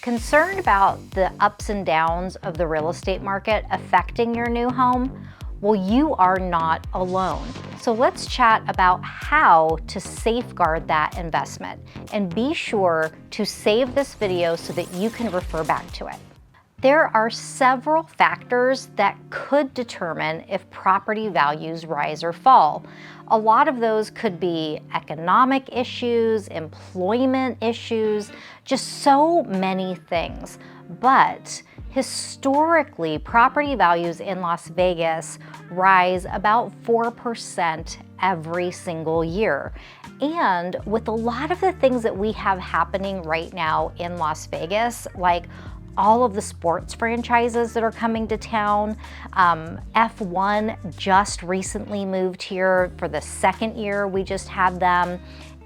Concerned about the ups and downs of the real estate market affecting your new home? Well, you are not alone. So let's chat about how to safeguard that investment, and be sure to save this video so that you can refer back to it. There are several factors that could determine if property values rise or fall. A lot of those could be economic issues, employment issues, just so many things. But historically, property values in Las Vegas rise about 4% every single year. And with a lot of the things that we have happening right now in Las Vegas, like all of the sports franchises that are coming to town. F1 just recently moved here for the second year we just had them.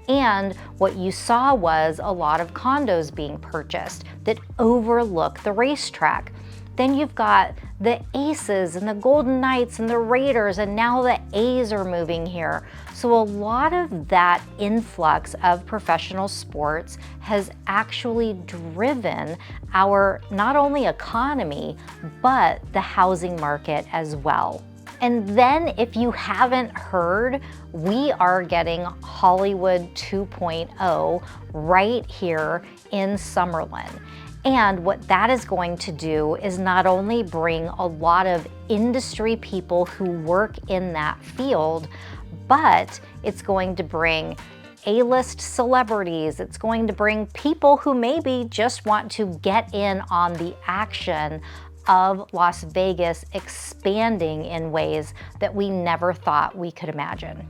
And what you saw was a lot of condos being purchased that overlook the racetrack. Then you've got the Aces and the Golden Knights and the Raiders, and now the A's are moving here. So a lot of that influx of professional sports has actually driven our not only economy, but the housing market as well. And then if you haven't heard, we are getting Hollywood 2.0 right here in Summerlin. And what that is going to do is not only bring a lot of industry people who work in that field, but it's going to bring A-list celebrities. It's going to bring people who maybe just want to get in on the action of Las Vegas expanding in ways that we never thought we could imagine.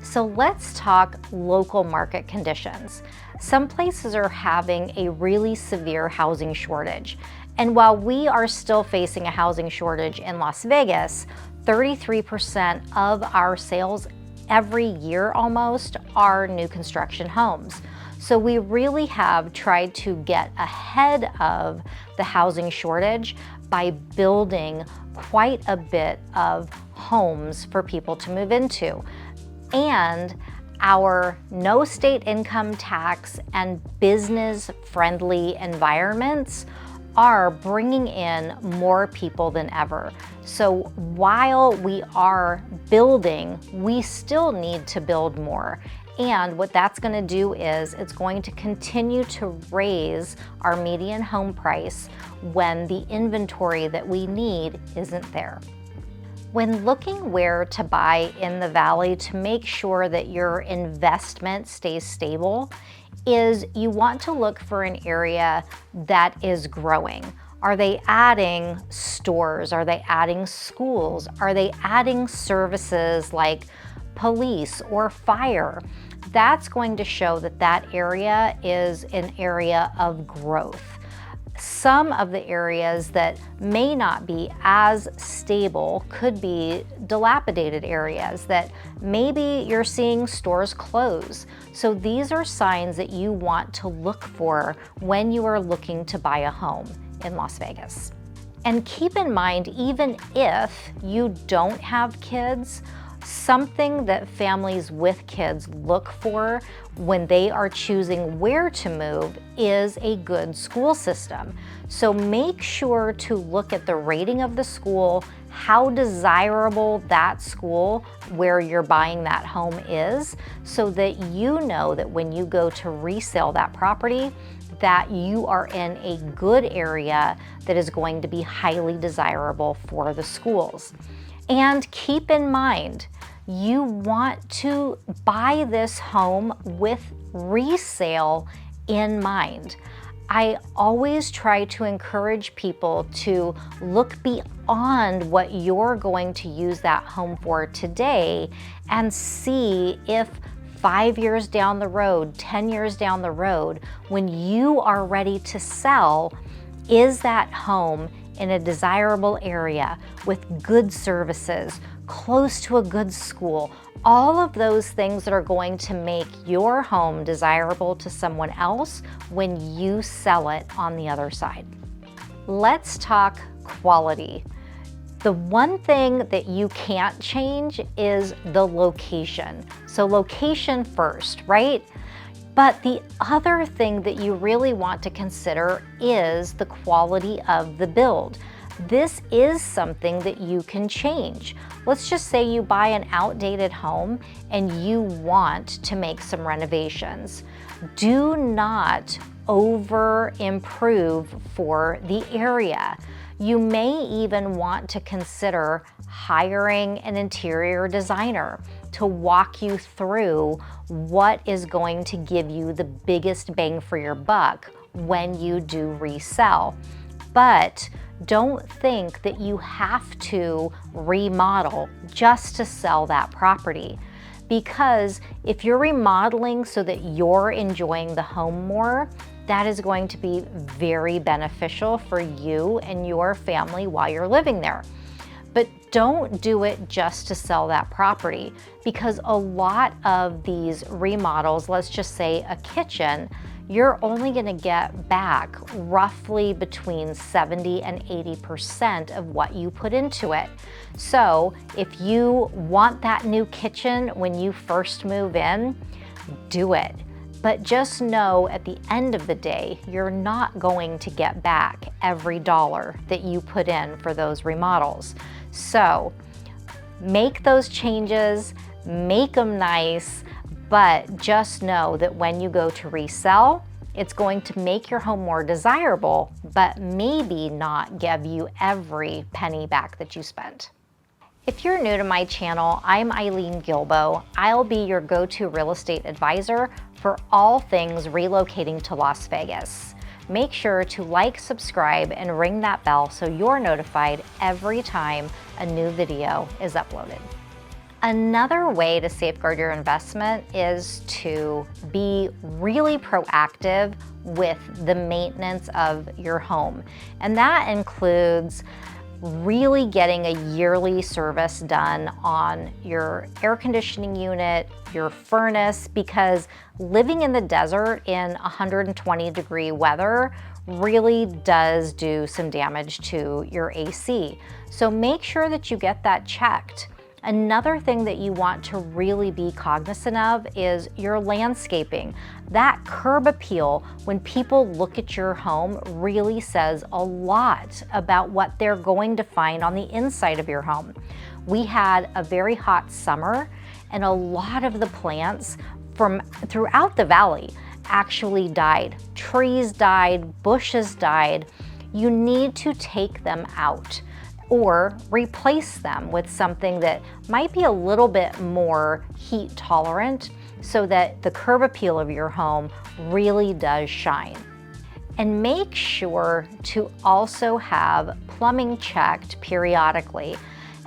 So let's talk local market conditions. Some places are having a really severe housing shortage. And while we are still facing a housing shortage in Las Vegas, 33% of our sales every year almost are new construction homes. So we really have tried to get ahead of the housing shortage by building quite a bit of homes for people to move into. And our no state income tax and business-friendly environments are bringing in more people than ever. So while we are building, we still need to build more. And what that's going to do is it's going to continue to raise our median home price when the inventory that we need isn't there. When looking where to buy in the Valley to make sure that your investment stays stable, is you want to look for an area that is growing. Are they adding stores? Are they adding schools? Are they adding services like police or fire? That's going to show that that area is an area of growth. Some of the areas that may not be as stable could be dilapidated areas that maybe you're seeing stores close. So these are signs that you want to look for when you are looking to buy a home in Las Vegas. And keep in mind, even if you don't have kids, something that families with kids look for when they are choosing where to move is a good school system. So make sure to look at the rating of the school, how desirable that school where you're buying that home is, so that you know that when you go to resell that property, that you are in a good area that is going to be highly desirable for the schools. And keep in mind, you want to buy this home with resale in mind. I always try to encourage people to look beyond what you're going to use that home for today and see if 5 years down the road, 10 years down the road, when you are ready to sell, is that home in a desirable area with good services, close to a good school, all of those things that are going to make your home desirable to someone else when you sell it on the other side. Let's talk quality. The one thing that you can't change is the location. So location first, right? But the other thing that you really want to consider is the quality of the build. This is something that you can change. Let's just say you buy an outdated home and you want to make some renovations. Do not over improve for the area. You may even want to consider hiring an interior designer to walk you through what is going to give you the biggest bang for your buck when you do resell. But don't think that you have to remodel just to sell that property. Because if you're remodeling so that you're enjoying the home more, that is going to be very beneficial for you and your family while you're living there. But don't do it just to sell that property, because a lot of these remodels, let's just say a kitchen, you're only going to get back roughly between 70 and 80% of what you put into it. So if you want that new kitchen when you first move in, do it. But just know at the end of the day, you're not going to get back every dollar that you put in for those remodels. So make those changes, make them nice, but just know that when you go to resell, it's going to make your home more desirable, but maybe not give you every penny back that you spent. If you're new to my channel, I'm Eileen Guilbeault. I'll be your go-to real estate advisor for all things relocating to Las Vegas. Make sure to like, subscribe, and ring that bell so you're notified every time a new video is uploaded. Another way to safeguard your investment is to be really proactive with the maintenance of your home. And that includes really getting a yearly service done on your air conditioning unit, your furnace, because living in the desert in 120-degree weather really does do some damage to your AC. So make sure that you get that checked. Another thing that you want to really be cognizant of is your landscaping. That curb appeal, when people look at your home, really says a lot about what they're going to find on the inside of your home. We had a very hot summer, and a lot of the plants from throughout the valley actually died. Trees died, bushes died. You need to take them out or replace them with something that might be a little bit more heat tolerant so that the curb appeal of your home really does shine. And make sure to also have plumbing checked periodically.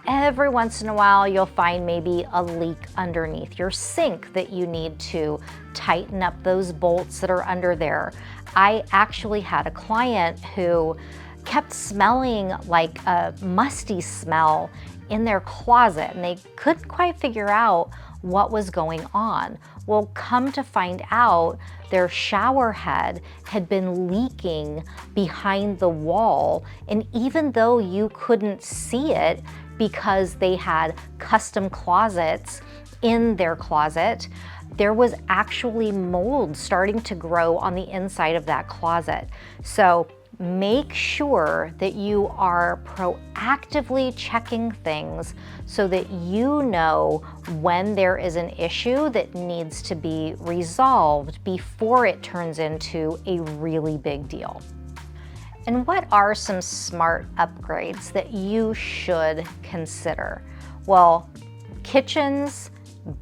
Every once in a while, you'll find maybe a leak underneath your sink that you need to tighten up those bolts that are under there. I actually had a client who kept smelling like a musty smell in their closet, and they couldn't quite figure out what was going on. Well, come to find out, their shower head had been leaking behind the wall, and even though you couldn't see it because they had custom closets in their closet, there was actually mold starting to grow on the inside of that closet. So make sure that you are proactively checking things so that you know when there is an issue that needs to be resolved before it turns into a really big deal. And what are some smart upgrades that you should consider? Well, kitchens,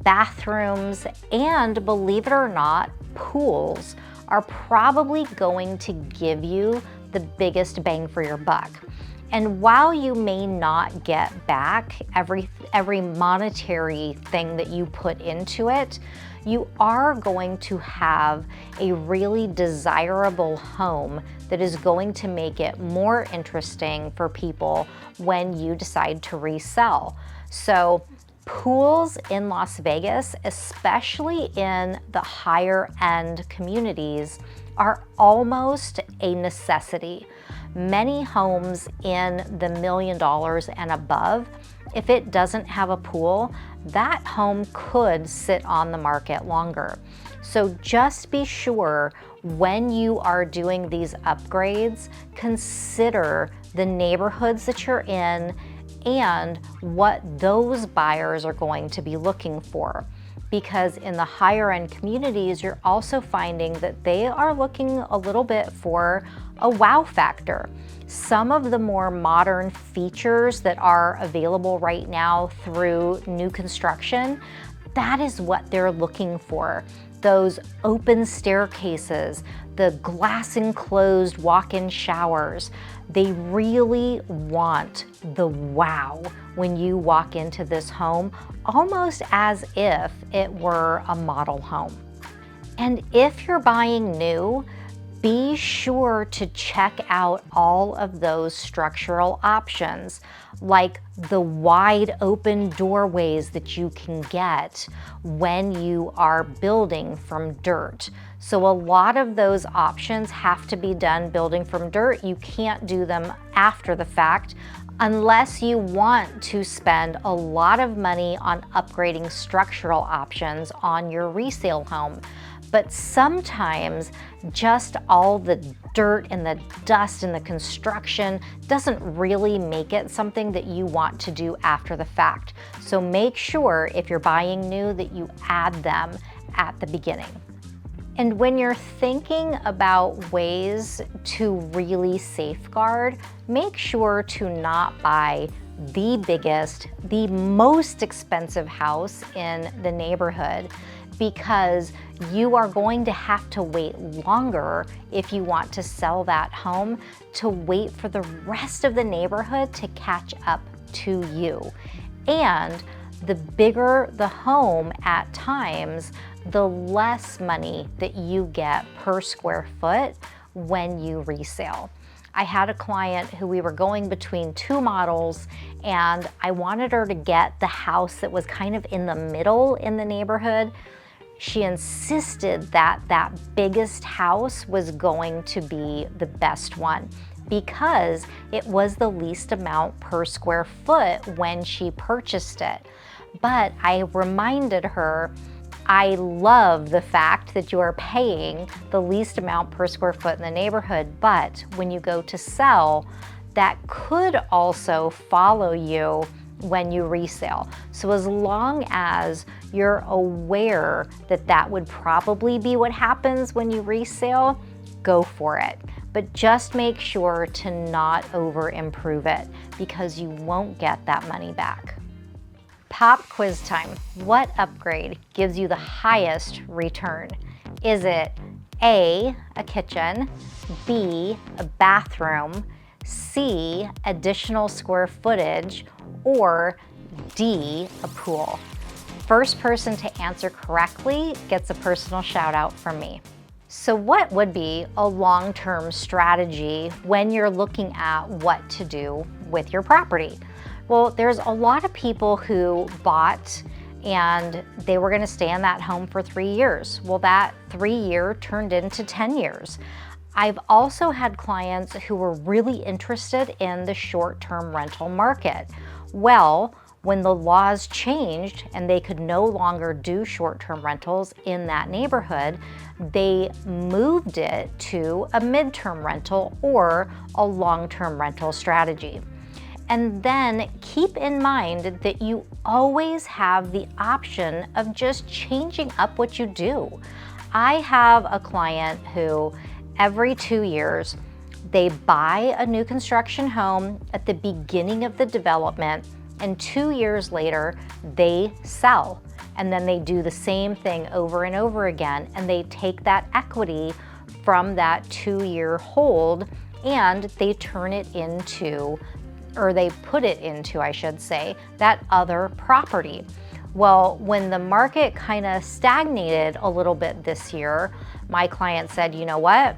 bathrooms, and believe it or not, pools are probably going to give you the biggest bang for your buck. And while you may not get back every monetary thing that you put into it, you are going to have a really desirable home that is going to make it more interesting for people when you decide to resell. So pools in Las Vegas, especially in the higher end communities, are almost a necessity. Many homes in the $1 million and above, if it doesn't have a pool, that home could sit on the market longer. So just be sure when you are doing these upgrades, consider the neighborhoods that you're in and what those buyers are going to be looking for. Because in the higher end communities, you're also finding that they are looking a little bit for a wow factor. Some of the more modern features that are available right now through new construction, that is what they're looking for. Those open staircases, the glass enclosed walk-in showers. They really want the wow when you walk into this home, almost as if it were a model home. And if you're buying new, be sure to check out all of those structural options, like the wide open doorways that you can get when you are building from dirt. So a lot of those options have to be done building from dirt. You can't do them after the fact unless you want to spend a lot of money on upgrading structural options on your resale home. But sometimes just all the dirt and the dust and the construction doesn't really make it something that you want to do after the fact. So make sure if you're buying new that you add them at the beginning. And when you're thinking about ways to really safeguard, make sure to not buy the biggest, the most expensive house in the neighborhood, because you are going to have to wait longer if you want to sell that home, to wait for the rest of the neighborhood to catch up to you. And the bigger the home at times, the less money that you get per square foot when you resale. I had a client who we were going between two models, and I wanted her to get the house that was kind of in the middle in the neighborhood. She insisted that that biggest house was going to be the best one because it was the least amount per square foot when she purchased it. But I reminded her, I love the fact that you are paying the least amount per square foot in the neighborhood, but when you go to sell, that could also follow you when you resale. So as long as you're aware that that would probably be what happens when you resale, go for it. But just make sure to not over improve it because you won't get that money back. Pop quiz time. What upgrade gives you the highest return? Is it A, a kitchen, B, a bathroom, C, additional square footage, or D, a pool? First person to answer correctly gets a personal shout out from me. So what would be a long-term strategy when you're looking at what to do with your property? Well, there's a lot of people who bought and they were going to stay in that home for 3 years. Well, that 3-year turned into 10 years. I've also had clients who were really interested in the short-term rental market. Well, when the laws changed and they could no longer do short-term rentals in that neighborhood, they moved it to a mid-term rental or a long-term rental strategy. And then keep in mind that you always have the option of just changing up what you do. I have a client who every 2 years, they buy a new construction home at the beginning of the development, and 2 years later, they sell. And then they do the same thing over and over again, and they take that equity from that 2-year hold and they turn it into, or they put it into, I should say, that other property. Well, when the market kind of stagnated a little bit this year, my client said, you know what?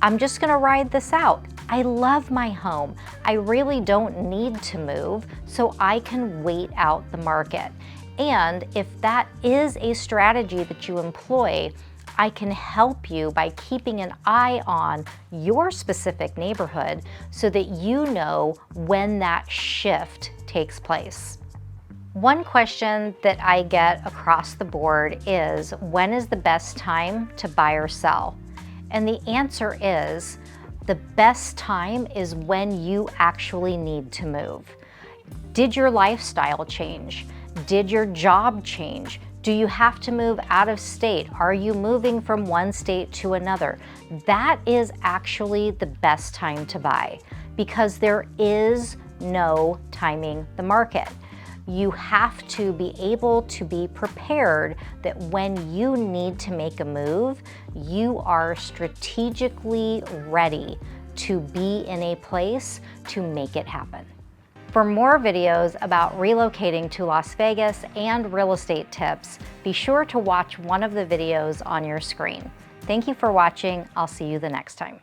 I'm just gonna ride this out. I love my home. I really don't need to move, so I can wait out the market. And if that is a strategy that you employ, I can help you by keeping an eye on your specific neighborhood so that you know when that shift takes place. One question that I get across the board is, when is the best time to buy or sell? And the answer is, the best time is when you actually need to move. Did your lifestyle change? Did your job change? Do you have to move out of state? Are you moving from one state to another? That is actually the best time to buy, because there is no timing the market. You have to be able to be prepared that when you need to make a move, you are strategically ready to be in a place to make it happen. For more videos about relocating to Las Vegas and real estate tips, be sure to watch one of the videos on your screen. Thank you for watching. I'll see you the next time.